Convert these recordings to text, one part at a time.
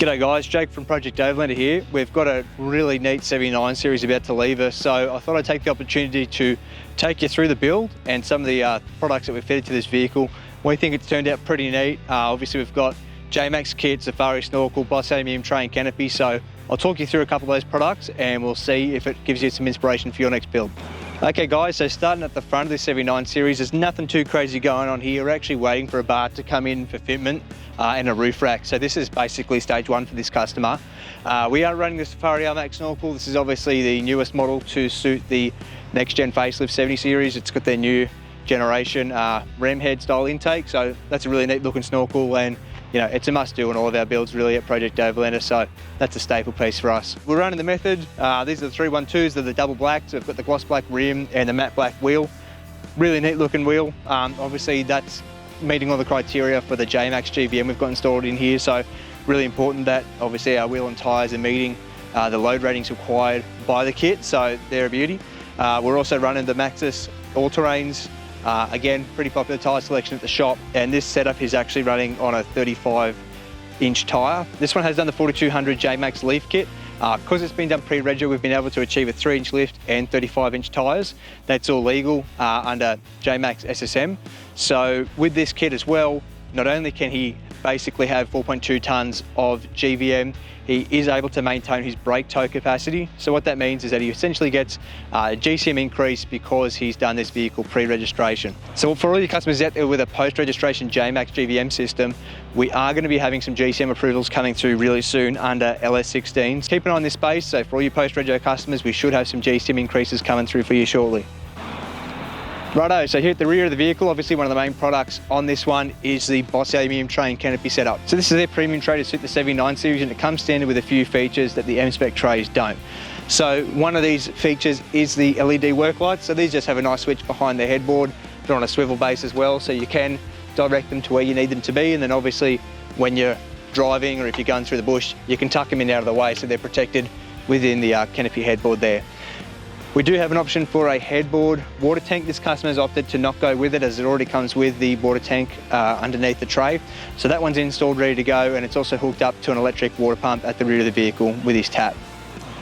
G'day guys, Jake from Project Overlander here. We've got a really neat 79 series about to leave us, so I thought I'd take the opportunity to take you through the build and some of the products that we've fitted to this vehicle. We think it's turned out pretty neat. Obviously we've got JMACX kit, Safari Snorkel, ALUMINIum tray and Canopy, so I'll talk you through a couple of those products and we'll see if it gives you some inspiration for your next build. Okay guys, so starting at the front of the 79 series, there's nothing too crazy going on here. We're actually waiting for a bar to come in for fitment and a roof rack. So this is basically stage one for this customer. We are running the Safari ALUMINIum Snorkel. This is obviously the newest model to suit the next gen facelift 70 series. It's got their new generation ram head style intake. So that's a really neat looking snorkel, and you know, it's a must do on all of our builds really at Project Overlander, so that's a staple piece for us. We're running the Method. These are the 312s, they're the double black, so we've got the gloss black rim and the matte black wheel. Really neat looking wheel. Obviously that's meeting all the criteria for the JMACX GVM we've got installed in here, so really important that obviously our wheel and tyres are meeting the load ratings required by the kit, so they're a beauty. We're also running the Maxxis all-terrains. Again, pretty popular tyre selection at the shop, and this setup is actually running on a 35-inch tyre. This one has done the 4200 JMACX Leaf kit. Because it's been done pre-reg, we've been able to achieve a 3-inch lift and 35-inch tyres. That's all legal under JMACX SSM. So with this kit as well, not only can he basically have 4.2 tonnes of GVM, he is able to maintain his brake tow capacity. So what that means is that he essentially gets a GCM increase because he's done this vehicle pre-registration. So for all your customers out there with a post-registration JMACX GVM system, we are going to be having some GCM approvals coming through really soon under LS16s. Keep an eye on this space, so for all your post-rego customers, we should have some GCM increases coming through for you shortly. Righto, so here at the rear of the vehicle, obviously one of the main products on this one is the Boss Aluminium tray and canopy setup. So this is their premium tray to suit the 79 series, and it comes standard with a few features that the M-Spec trays don't. So one of these features is the LED work lights. So these just have a nice switch behind the headboard. They're on a swivel base as well, so you can direct them to where you need them to be, and then obviously when you're driving or if you're going through the bush, you can tuck them in out of the way so they're protected within the canopy headboard there. We do have an option for a headboard water tank. This customer's opted to not go with it as it already comes with the water tank underneath the tray. So that one's installed, ready to go, and it's also hooked up to an electric water pump at the rear of the vehicle with his tap.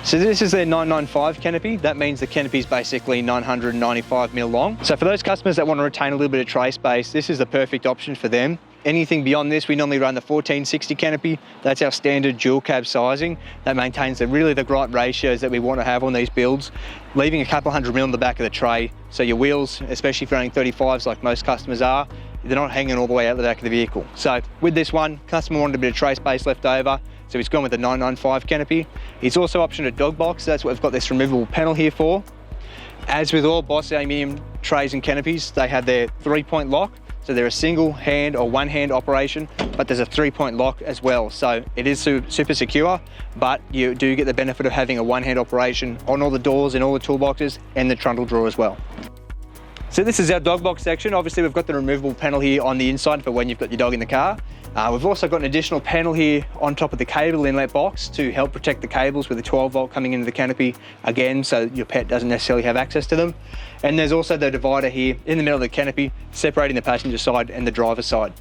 So this is their 995 canopy. That means the canopy is basically 995mm long. So for those customers that want to retain a little bit of tray space, this is the perfect option for them. Anything beyond this, we normally run the 1460 canopy. That's our standard dual cab sizing. That maintains really the right ratios that we want to have on these builds, leaving a couple 100mm on the back of the tray. So your wheels, especially if you're running 35s like most customers are, they're not hanging all the way out the back of the vehicle. So with this one, customer wanted a bit of tray space left over, so he's gone with the 995 canopy. He's also optioned a dog box, so that's what we've got this removable panel here for. As with all Boss Aluminium trays and canopies, they have their 3-point lock. So they're a single hand or one hand operation, but there's a 3-point lock as well. So it is super secure, but you do get the benefit of having a one-hand operation on all the doors and all the toolboxes and the trundle drawer as well. So this is our dog box section. Obviously we've got the removable panel here on the inside for when you've got your dog in the car. We've also got an additional panel here on top of the cable inlet box to help protect the cables with a 12 volt coming into the canopy, again, so your pet doesn't necessarily have access to them. And there's also the divider here in the middle of the canopy, separating the passenger side and the driver's side.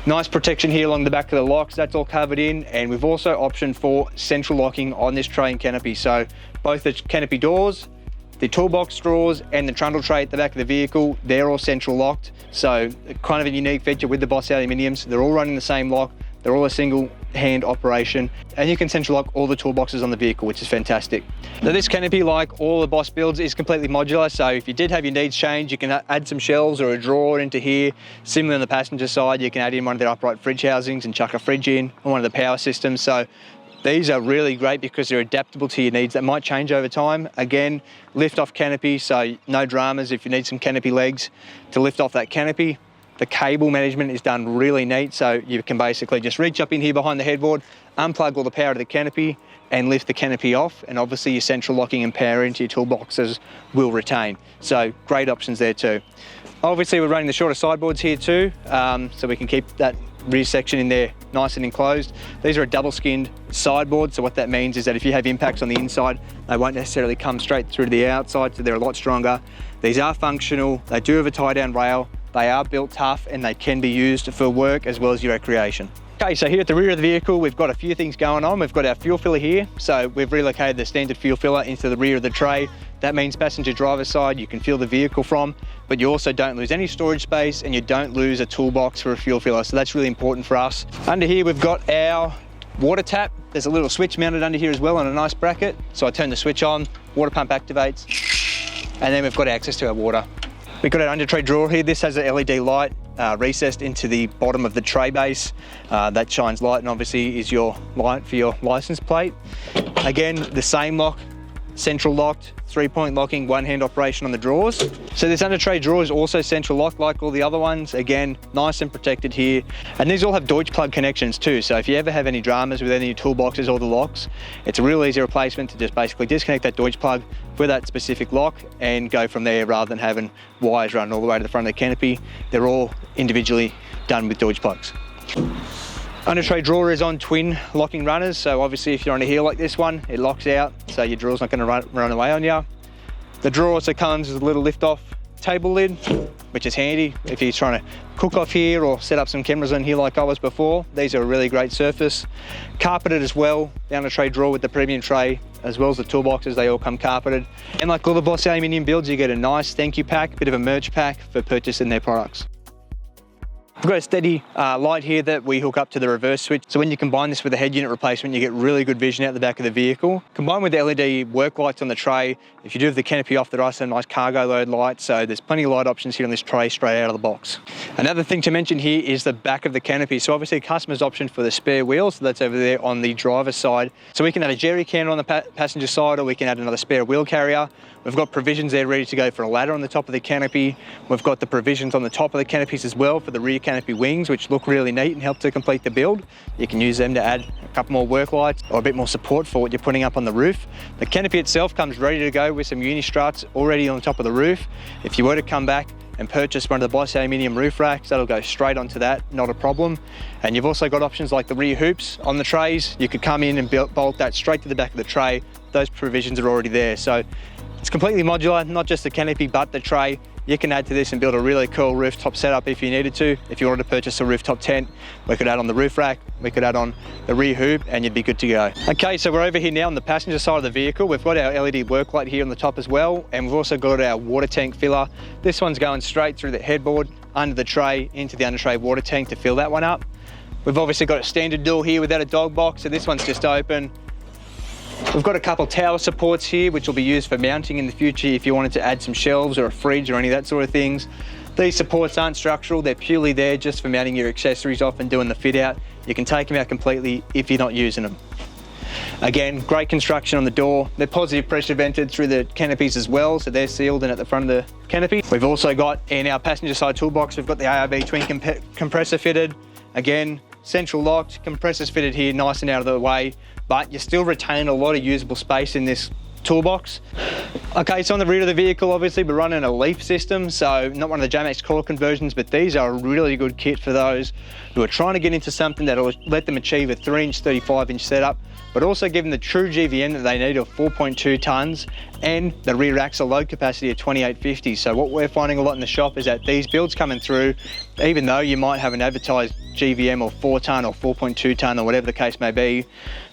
Nice protection here along the back of the locks, that's all covered in, and we've also optioned for central locking on this tray and canopy. So both the canopy doors, the toolbox drawers and the trundle tray at the back of the vehicle, they're all central locked. So kind of a unique feature with the Boss Aluminiums. They're all running the same lock. They're all a single hand operation, and you can central lock all the toolboxes on the vehicle, which is fantastic. Now this canopy, like all the Boss builds, is completely modular. So if you did have your needs change, you can add some shelves or a drawer into here. Similarly on the passenger side, you can add in one of their upright fridge housings and chuck a fridge in, or one of the power systems. So these are really great because they're adaptable to your needs. That might change over time. Again, lift off canopy, so no dramas if you need some canopy legs to lift off that canopy. The cable management is done really neat, so you can basically just reach up in here behind the headboard, unplug all the power to the canopy and lift the canopy off, and obviously your central locking and power into your toolboxes will retain. So great options there too. Obviously we're running the shorter sideboards here too, so we can keep that rear section in there nice and enclosed. These are a double skinned sideboard, so what that means is that if you have impacts on the inside, they won't necessarily come straight through to the outside, so they're a lot stronger. These are functional, they do have a tie down rail, they are built tough, and they can be used for work as well as your recreation. Okay, so here at the rear of the vehicle, we've got a few things going on. We've got our fuel filler here. So we've relocated the standard fuel filler into the rear of the tray. That means passenger driver's side, you can fuel the vehicle from, but you also don't lose any storage space and you don't lose a toolbox for a fuel filler. So that's really important for us. Under here, we've got our water tap. There's a little switch mounted under here as well on a nice bracket. So I turn the switch on, water pump activates, and then we've got access to our water. We've got our under tray drawer here. This has an LED light recessed into the bottom of the tray base. That shines light and obviously is your light for your license plate. Again, the same lock, central locked, 3-point locking, one-hand operation on the drawers. So this under tray drawer is also central locked like all the other ones. Again, nice and protected here. And these all have Deutsch plug connections too. So if you ever have any dramas with any toolboxes or the locks, it's a real easy replacement to just basically disconnect that Deutsch plug with that specific lock and go from there rather than having wires running all the way to the front of the canopy. They're all individually done with Deutsch plugs. Under tray drawer is on twin locking runners, so obviously if you're on a heel like this one, it locks out, so your drawer's not going to run away on you. The drawer also comes with a little lift-off table lid, which is handy if you're trying to cook off here or set up some cameras on here like I was before. These are a really great surface. Carpeted as well, the under tray drawer with the premium tray, as well as the toolboxes, they all come carpeted. And like all the Boss Aluminium builds, you get a nice thank you pack, bit of a merch pack for purchasing their products. We've got a steady light here that we hook up to the reverse switch. So when you combine this with a head unit replacement, you get really good vision out the back of the vehicle. Combined with the LED work lights on the tray, if you do have the canopy off, they're also a nice cargo load light. So there's plenty of light options here on this tray straight out of the box. Another thing to mention here is the back of the canopy. So obviously customer's option for the spare wheel. So that's over there on the driver's side. So we can add a jerry can on the passenger side, or we can add another spare wheel carrier. We've got provisions there ready to go for a ladder on the top of the canopy. We've got the provisions on the top of the canopies as well for the rear canopy wings, which look really neat and help to complete the build. You can use them to add a couple more work lights or a bit more support for what you're putting up on the roof. The canopy itself comes ready to go with some uni struts already on the top of the roof. If you were to come back and purchase one of the Boss Aluminium roof racks, that'll go straight onto that, not a problem. And you've also got options like the rear hoops on the trays. You could come in and bolt that straight to the back of the tray. Those provisions are already there. So it's completely modular, not just the canopy, but the tray. You can add to this and build a really cool rooftop setup if you needed to. If you wanted to purchase a rooftop tent, we could add on the roof rack, we could add on the rear hoop, and you'd be good to go. Okay, so we're over here now on the passenger side of the vehicle. We've got our LED work light here on the top as well, and we've also got our water tank filler. This one's going straight through the headboard, under the tray, into the under tray water tank to fill that one up. We've obviously got a standard door here without a dog box, so this one's just open. We've got a couple tower supports here, which will be used for mounting in the future if you wanted to add some shelves or a fridge or any of that sort of things. These supports aren't structural, they're purely there just for mounting your accessories off and doing the fit out. You can take them out completely if you're not using them. Again, great construction on the door. They're positive pressure vented through the canopies as well, so they're sealed in at the front of the canopy. We've also got in our passenger side toolbox, we've got the ARB twin compressor fitted. Again, central locked, compressors fitted here nice and out of the way, but you still retain a lot of usable space in this toolbox. Okay, so on the rear of the vehicle, obviously we're running a leaf system, so not one of the JMACX core conversions, but these are a really good kit for those who are trying to get into something that'll let them achieve a 3-inch, 35-inch setup, but also give them the true GVM that they need of 4.2 tons and the rear axle load capacity of 2850. So what we're finding a lot in the shop is that these builds coming through, even though you might have an advertised GVM or 4 ton or 4.2 ton or whatever the case may be,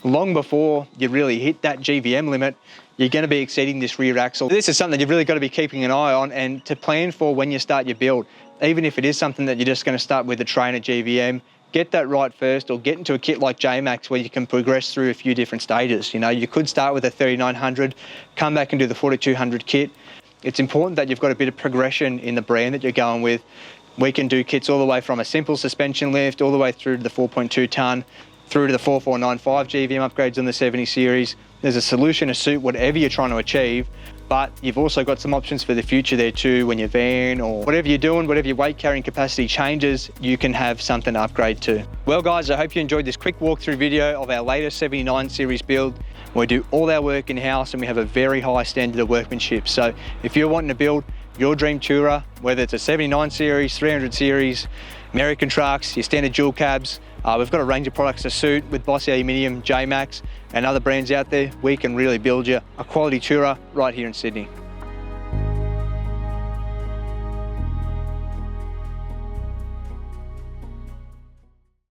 long before you really hit that GVM limit, you're going to be exceeding this rear axle. This is something you've really got to be keeping an eye on and to plan for when you start your build. Even if it is something that you're just going to start with a trainer GVM, get that right first, or get into a kit like JMACX where you can progress through a few different stages. You know, you could start with a 3900, come back and do the 4200 kit. It's important that you've got a bit of progression in the brand that you're going with. We can do kits all the way from a simple suspension lift all the way through to the 4.2 ton, through to the 4495 GVM upgrades on the 70 series. There's a solution to suit whatever you're trying to achieve, but you've also got some options for the future there too. When your van or whatever you're doing, whatever your weight carrying capacity changes, you can have something to upgrade to. Well guys, I hope you enjoyed this quick walkthrough video of our latest 79 series build. We do all our work in-house and we have a very high standard of workmanship. So if you're wanting to build your dream tourer, whether it's a 79 series, 300 series, American trucks, your standard dual cabs, we've got a range of products to suit with Boss Aluminium, JMACX and other brands out there. We can really build you a quality tourer right here in Sydney.